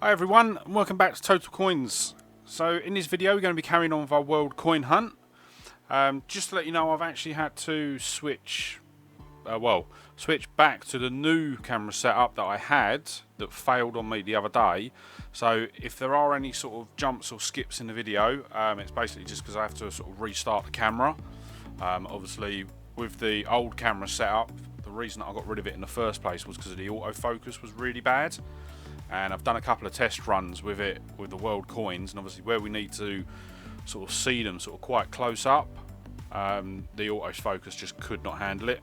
Hi everyone, and welcome back to Total Coins. So in this video we're going to be carrying on with our world coin hunt. Just to let you know, I've actually had to switch back to the new camera setup that I had that failed on me the other day. So if there are any sort of jumps or skips in the video, it's basically just because I have to sort of restart the camera. Obviously with the old camera setup, the reason that I got rid of it in the first place was because the autofocus was really bad. And I've done a couple of test runs with it with the world coins, and obviously where we need to sort of see them sort of quite close up, the autofocus just could not handle it.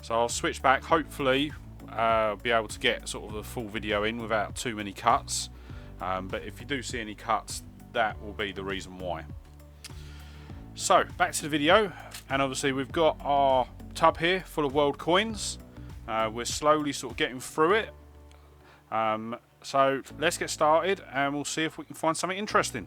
So I'll switch back, hopefully be able to get sort of the full video in without too many cuts, but if you do see any cuts, that will be the reason why. So back to the video, and obviously we've got our tub here full of world coins. We're slowly sort of getting through it. So let's get started and we'll see if we can find something interesting.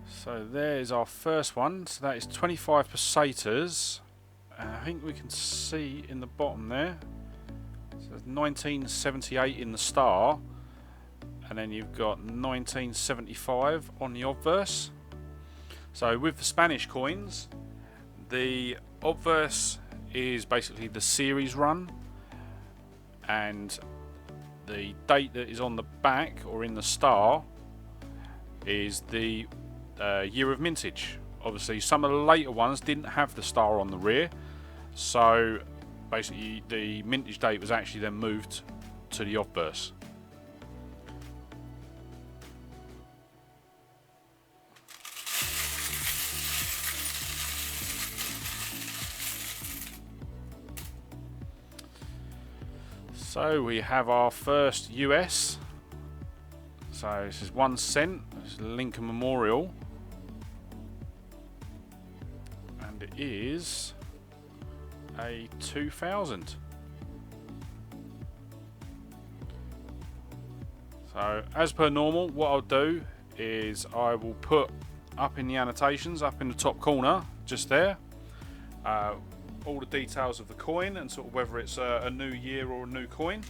So there's our first one. So that is 25 pesetas. And I think we can see in the bottom there. So there's 1978 in the star. And then you've got 1975 on the obverse. So with the Spanish coins, the obverse is basically the series run, and the date that is on the back or in the star is the year of mintage. Obviously some of the later ones didn't have the star on the rear, so basically the mintage date was actually then moved to the obverse. So we have our first US. So this is 1 cent. This is Lincoln Memorial. And it is a 2000. So as per normal, what I'll do is I will put up in the annotations, up in the top corner, just there, all the details of the coin and sort of whether it's a new year or a new coin.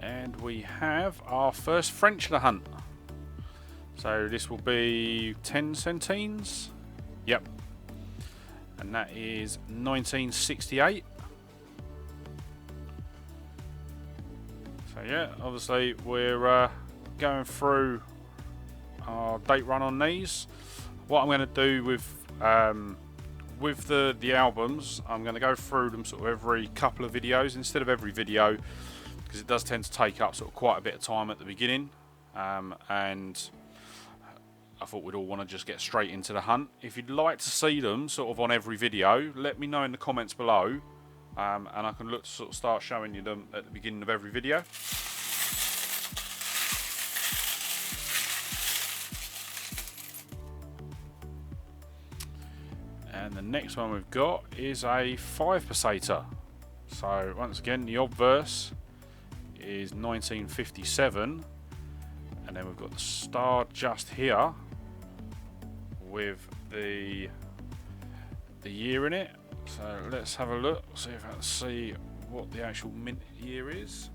And we have our first French the hunt. So this will be 10 centimes. Yep. And that is 1968. So yeah, obviously we're going through our date run on these. What I'm going to do with the albums, I'm going to go through them sort of every couple of videos instead of every video, because it does tend to take up sort of quite a bit of time at the beginning, and I thought we'd all want to just get straight into the hunt. If you'd like to see them sort of on every video, let me know in the comments below, and I can look to sort of start showing you them at the beginning of every video. And the next one we've got is a 5 peseta. So once again, the obverse is 1957, and then we've got the star just here with the year in it. So let's have a look, see if I can see what the actual mint year is.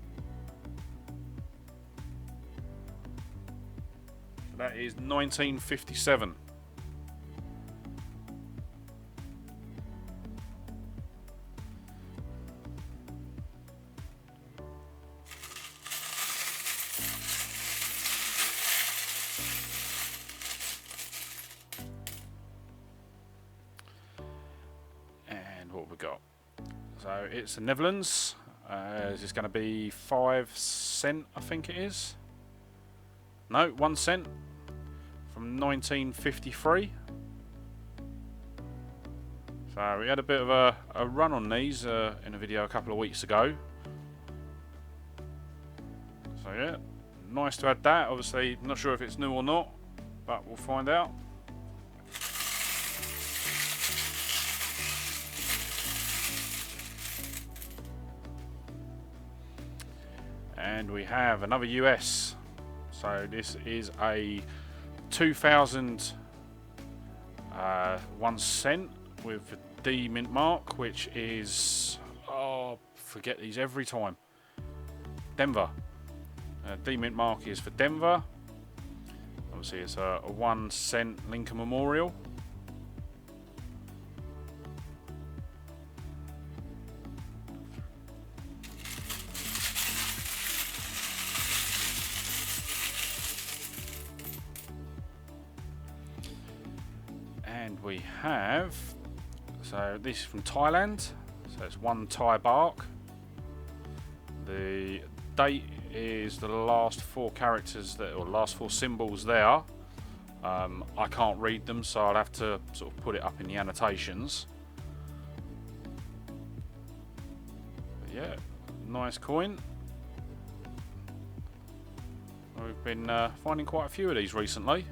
That is 1957. What we got? So it's the Netherlands. It's going to be 5 cent, I think it is. No, 1 cent from 1953. So we had a bit of a run on these in a video a couple of weeks ago. So yeah, nice to add that. Obviously, not sure if it's new or not, but we'll find out. And we have another US. So this is a 2000 1 cent with a D mint mark, which is, oh, forget these every time. Denver. D mint mark is for Denver. Obviously it's a 1 cent Lincoln Memorial. And we have, so this is from Thailand, so it's 1 Thai bark. The date is the last 4 characters that, or last 4 symbols there. I can't read them, so I'll have to sort of put it up in the annotations. But yeah, nice coin. We've been finding quite a few of these recently,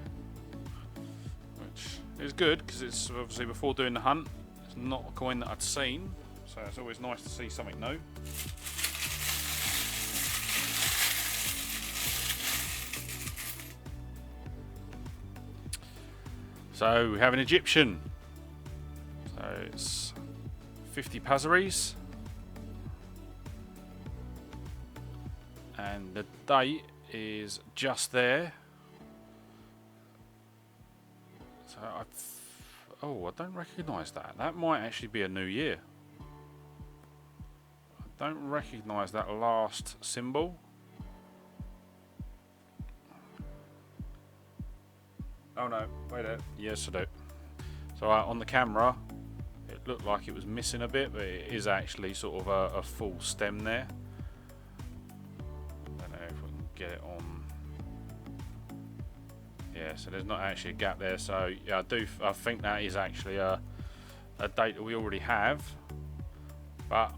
which is good because it's obviously, before doing the hunt, it's not a coin that I'd seen, so it's always nice to see something new. So we have an Egyptian, so it's 50 Pazaries, and the date is just there. So I don't recognise that. That might actually be a new year. I don't recognise that last symbol. Oh no, wait there. Yes, I do. So on the camera, it looked like it was missing a bit, but it is actually sort of a full stem there. I don't know if we can get it on. Yeah, so there's not actually a gap there. So yeah, I think that is actually a date that we already have. But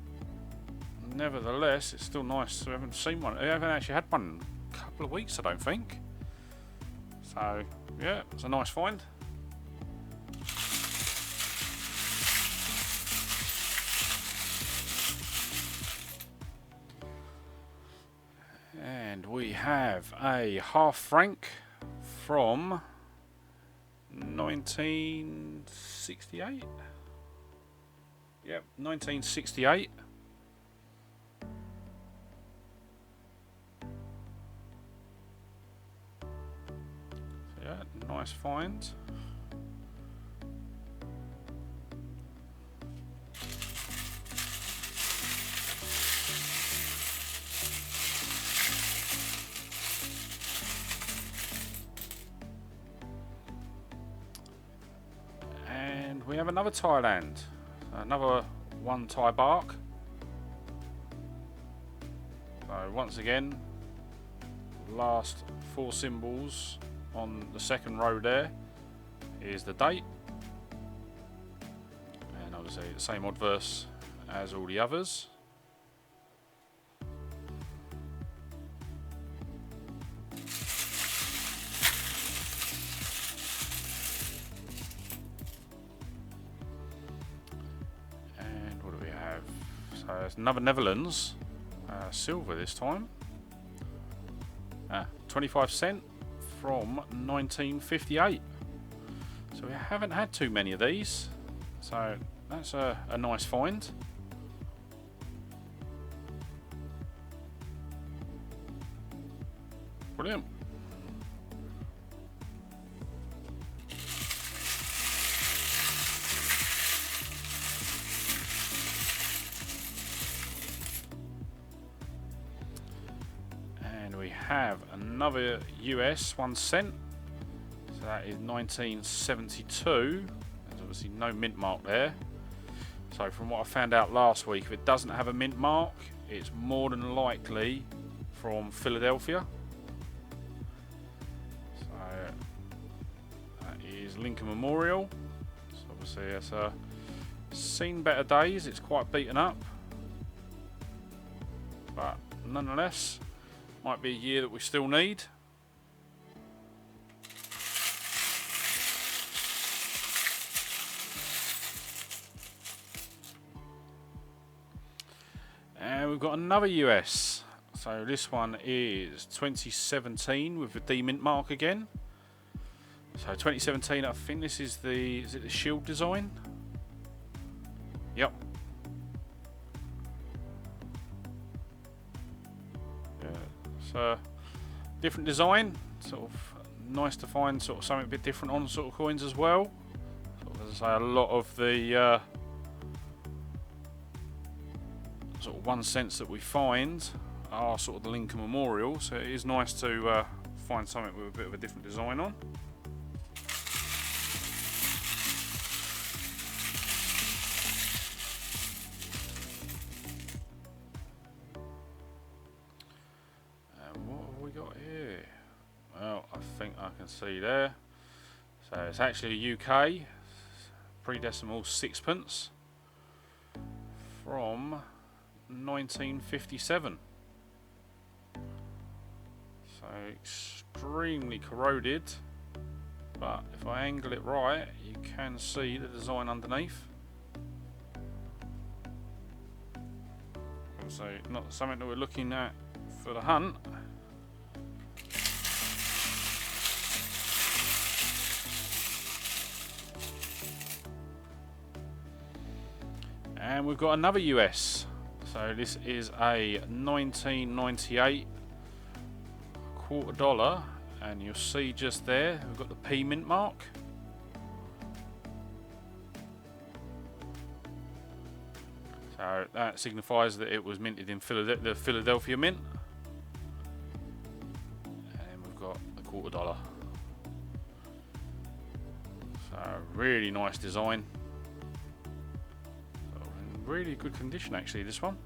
nevertheless, it's still nice. We haven't seen one. We haven't actually had one in a couple of weeks, I don't think. So yeah, it's a nice find. And we have a half franc from 1968. Yep, 1968. Yeah, nice find. And we have another Thailand, another 1 Thai bark. So once again, last 4 symbols on the second row there is the date, and obviously the same obverse as all the others. And what do we have? So it's another Netherlands, silver this time, 25 cent from 1958. So we haven't had too many of these, so that's a nice find. Brilliant. And we have another US 1 cent. So that is 1972. There's obviously no mint mark there. So from what I found out last week, if it doesn't have a mint mark, it's more than likely from Philadelphia. So that is Lincoln Memorial. So obviously it's seen better days. It's quite beaten up, but nonetheless, might be a year that we still need. And we've got another US. So this one is 2017 with the D mint mark again. So 2017, I think this is is it the shield design? Yep. Yeah, so different design, sort of nice to find sort of something a bit different on sort of coins as well. Sort of, as I say, a lot of the sort of 1 cents that we find are sort of the Lincoln Memorial, so it is nice to find something with a bit of a different design on. And what have we got here? Well, I think I can see there. So it's actually a UK pre-decimal sixpence from 1957. So extremely corroded, but if I angle it right, you can see the design underneath. So not something that we're looking at for the hunt. And we've got another US. So this is a 1998 $quarter, and you'll see just there we've got the P mint mark. So that signifies that it was minted in the Philadelphia Mint. And we've got the $quarter. So really nice design. In really good condition actually, this one.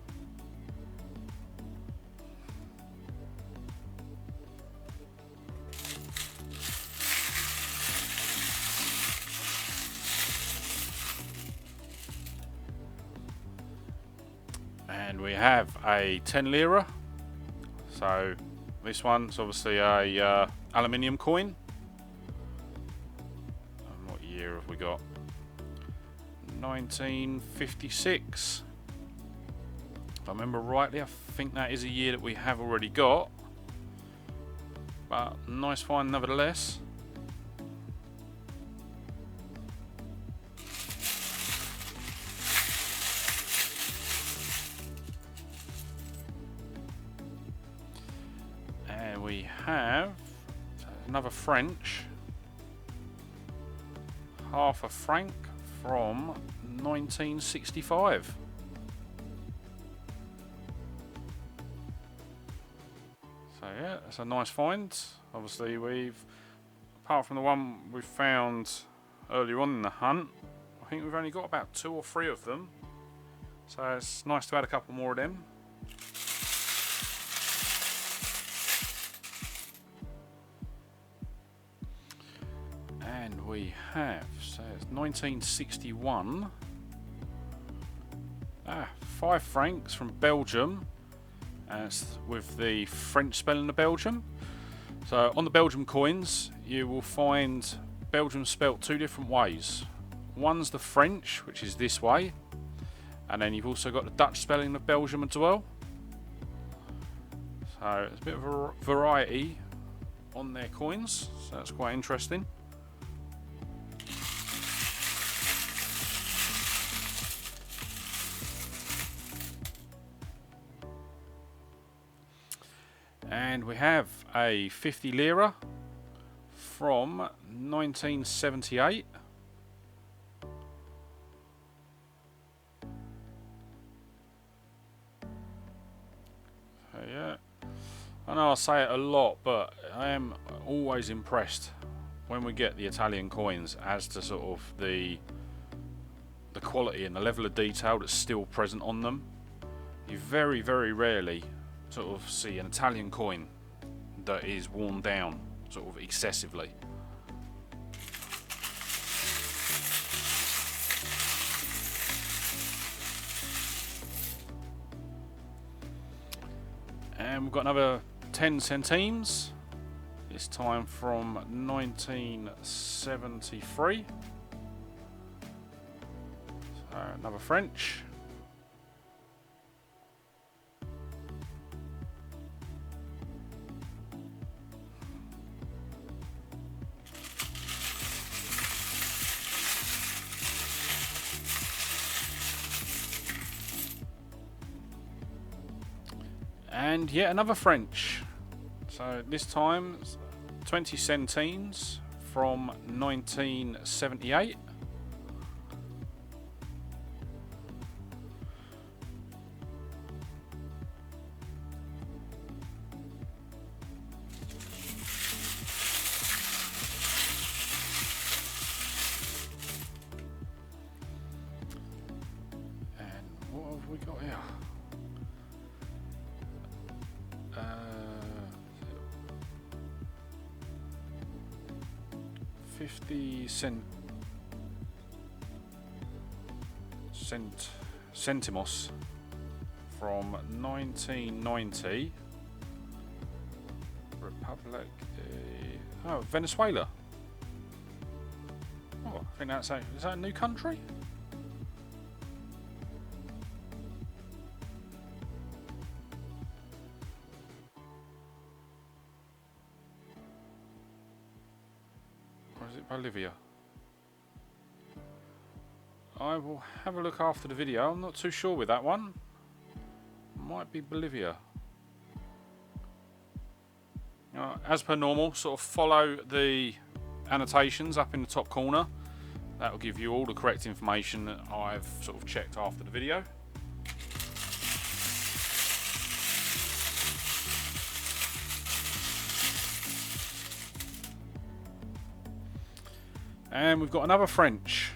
And we have a 10 lira. So this one's obviously a aluminium coin. And what year have we got? 1956. If I remember rightly, I think that is a year that we have already got. But nice find nevertheless. And we have another French, half a franc from 1965. So yeah, that's a nice find. Obviously apart from the one we found earlier on in the hunt, I think we've only got about 2 or 3 of them. So it's nice to add a couple more of them. And we have, so it's 1961, 5 francs from Belgium, and it's with the French spelling of Belgium. So on the Belgium coins you will find Belgium spelt 2 different ways. One's the French, which is this way, and then you've also got the Dutch spelling of Belgium as well. So it's a bit of a variety on their coins, so that's quite interesting. And we have a 50 lira from 1978. So yeah, I know I say it a lot, but I am always impressed when we get the Italian coins as to sort of the quality and the level of detail that's still present on them. You very, very rarely sort of see an Italian coin that is worn down sort of excessively. And we've got another 10 centimes, this time from 1973. So another French. And yet another French. So this time 20 centimes from 1978. What have we got here? 50 centimos from 1990. Republic. Oh, Venezuela. Oh, I think that's is that a new country? Or is it Bolivia? I will have a look after the video. I'm not too sure with that one. Might be Bolivia. As per normal, sort of follow the annotations up in the top corner. That will give you all the correct information that I've sort of checked after the video. And we've got another French.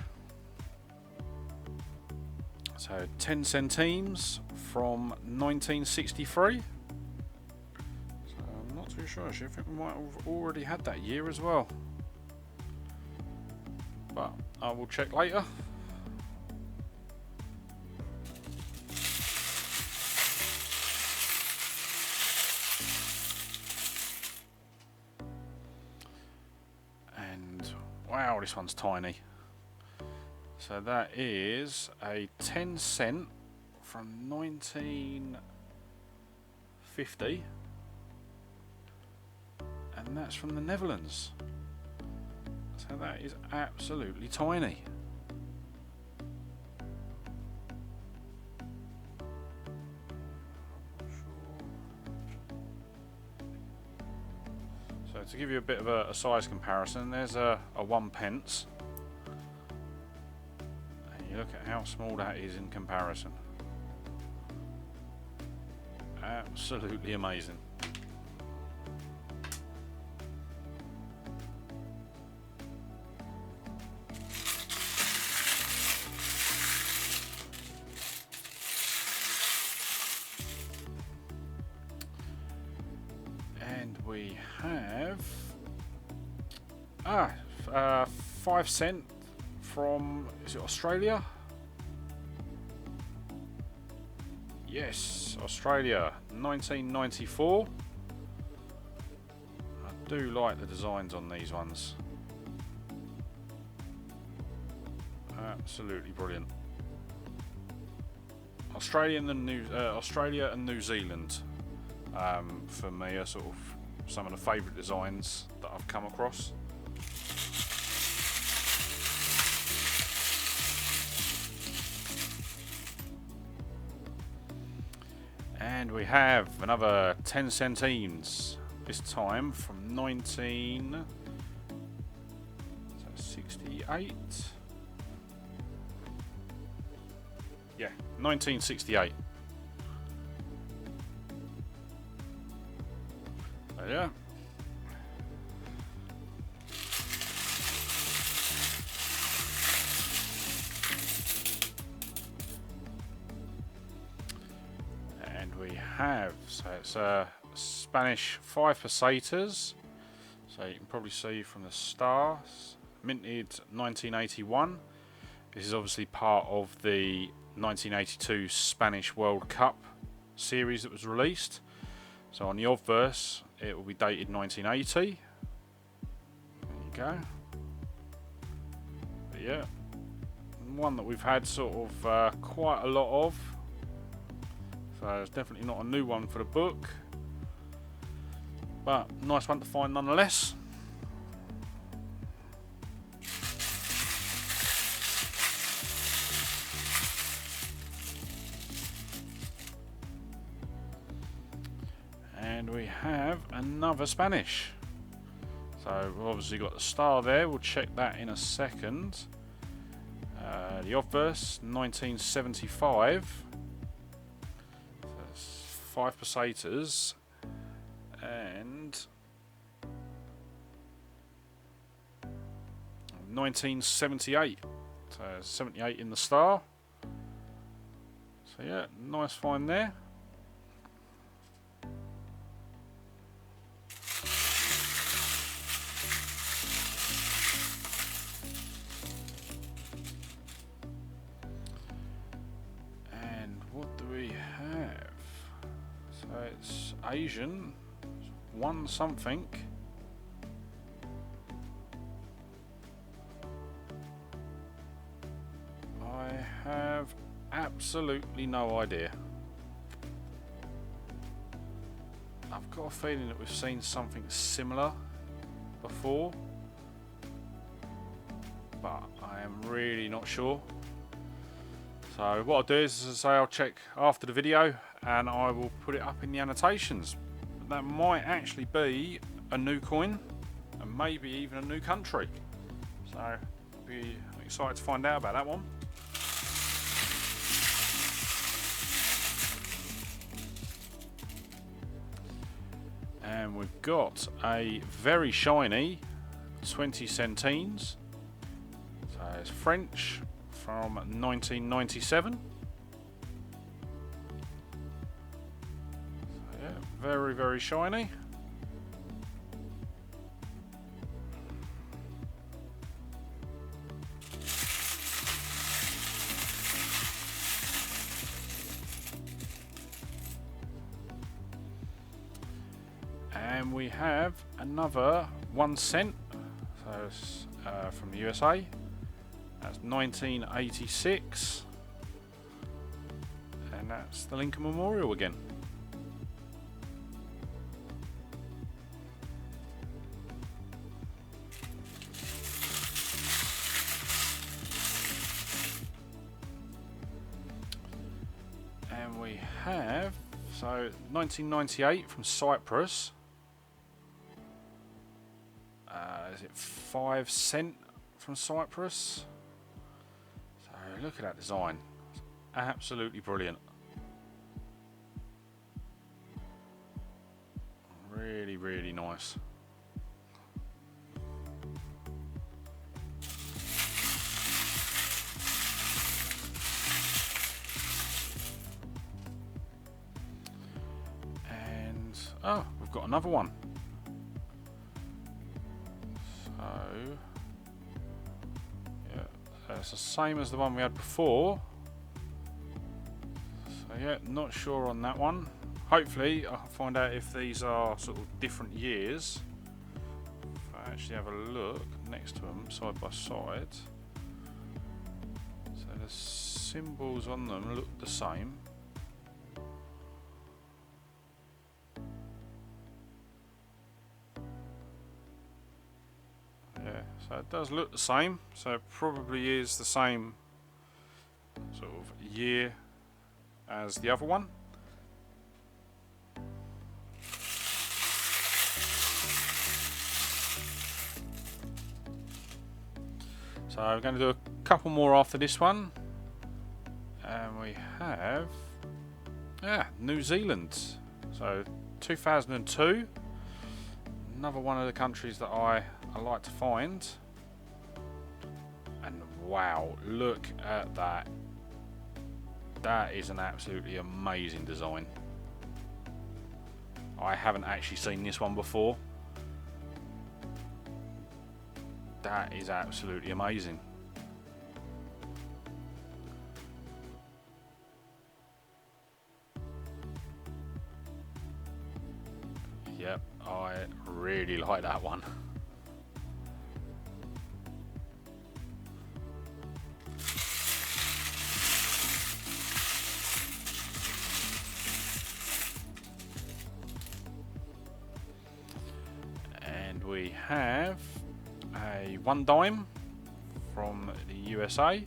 So 10 centimes from 1963. So I'm not too sure actually. I think we might have already had that year as well. But I will check later. And wow, this one's tiny. So that is a 10 cent from 1950, and that's from the Netherlands. So that is absolutely tiny. So to give you a bit of a size comparison, there's a 1 pence. Look at how small that is in comparison. Absolutely amazing. And we have 5 cent from, is it Australia? Yes, Australia, 1994. I do like the designs on these ones. Absolutely brilliant. Australia and New Zealand, for me, are sort of some of the favourite designs that I've come across. And we have another 10 centimes, this time from 1968. Yeah, 1968. So yeah. So it's Spanish 5 pesetas. So you can probably see from the stars, minted 1981. This is obviously part of the 1982 Spanish World Cup series that was released. So on the obverse, it will be dated 1980. There you go. But yeah, one that we've had sort of quite a lot of. So it's definitely not a new one for the book, but nice one to find nonetheless. another Spanish. So we've obviously got the star there. We'll check that in a second. The obverse, 1975. That's 5 pesetas. And 1978. So 78 in the star. So yeah, nice find there. And what do we have? So it's Asian, one something. I have absolutely no idea. I've got a feeling that we've seen something similar before, but I am really not sure. So what I'll do is, as I say, I'll check after the video and I will put it up in the annotations. That might actually be a new coin and maybe even a new country. So I'll be excited to find out about that one. And we've got a very shiny 20 centines. So it's French from 1997. So yeah, very, very shiny. And we have another 1 cent, so it's from the USA. That's 1986, and that's the Lincoln Memorial again. And we have, so 1998 from Cyprus. Is it 5 cent from Cyprus? So look at that design. It's absolutely brilliant. Really, really nice. And oh, we've got another one. So yeah, it's the same as the one we had before. So yeah, not sure on that one. Hopefully I can find out if these are sort of different years. If I actually have a look next to them side by side. So the symbols on them look the same. Yeah, so it does look the same, so it probably is the same sort of year as the other one. So we're going to do a couple more after this one, and we have New Zealand. So 2002, another one of the countries that I like to find. And wow, look at that. That is an absolutely amazing design. I haven't actually seen this one before. That is absolutely amazing. Yep, I really like that one. And we have a 1 dime from the USA,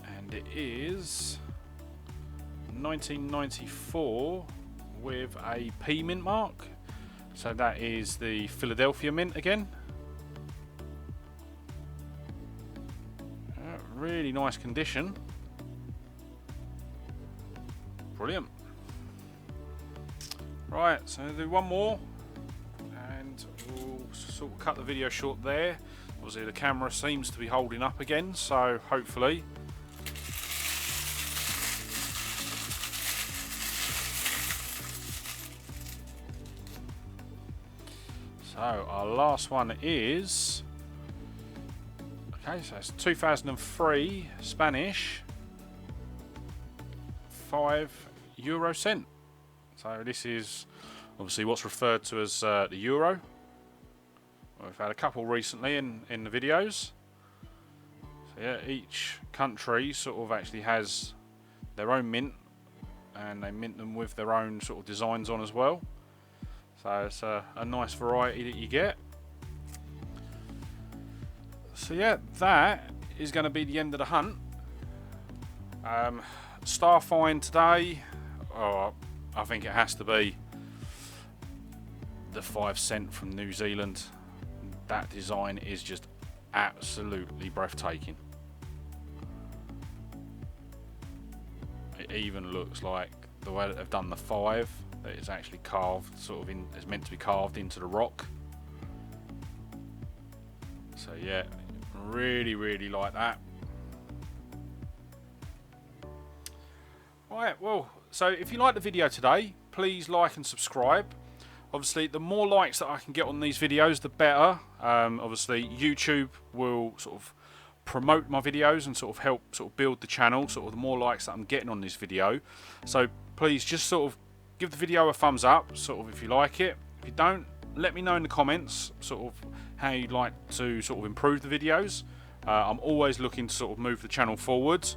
and it is 1994 with a P mint mark. So that is the Philadelphia mint again. Really nice condition. Brilliant. Right, so I'll do one more and we'll sort of cut the video short there. Obviously the camera seems to be holding up again, so hopefully. So our last one is, okay, so it's 2003 Spanish, €5. So this is obviously what's referred to as the euro. We've had a couple recently in the videos. So yeah, each country sort of actually has their own mint, and they mint them with their own sort of designs on as well. So it's a nice variety that you get. So yeah, that is going to be the end of the hunt. Star find today, oh, I think it has to be the 5 cent from New Zealand. That design is just absolutely breathtaking. It even looks like the way that they've done the 5, that it's actually carved, sort of in, it's meant to be carved into the rock. So yeah, really like that. Right, well, so if you like the video today, please like and subscribe. Obviously, the more likes that I can get on these videos, the better. Obviously, YouTube will sort of promote my videos and sort of help sort of build the channel. Sort of the more likes that I'm getting on this video. So please just sort of give the video a thumbs up, sort of if you like it. If you don't, let me know in the comments sort of how you'd like to sort of improve the videos. I'm always looking to sort of move the channel forwards.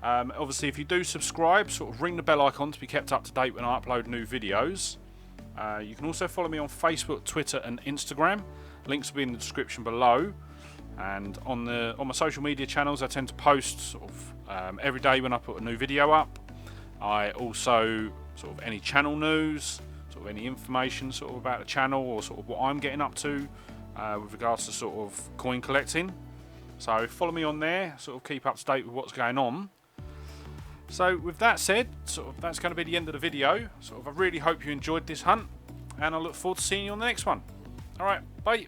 Obviously, if you do subscribe, sort of ring the bell icon to be kept up to date when I upload new videos. You can also follow me on Facebook, Twitter and Instagram. Links will be in the description below. And on my social media channels, I tend to post sort of every day when I put a new video up. I also sort of any channel news, sort of any information sort of about the channel or sort of what I'm getting up to with regards to sort of coin collecting. So follow me on there, sort of keep up to date with what's going on. So with that said, sort of that's going to be the end of the video. Sort of I really hope you enjoyed this hunt, and I look forward to seeing you on the next one. Alright, bye.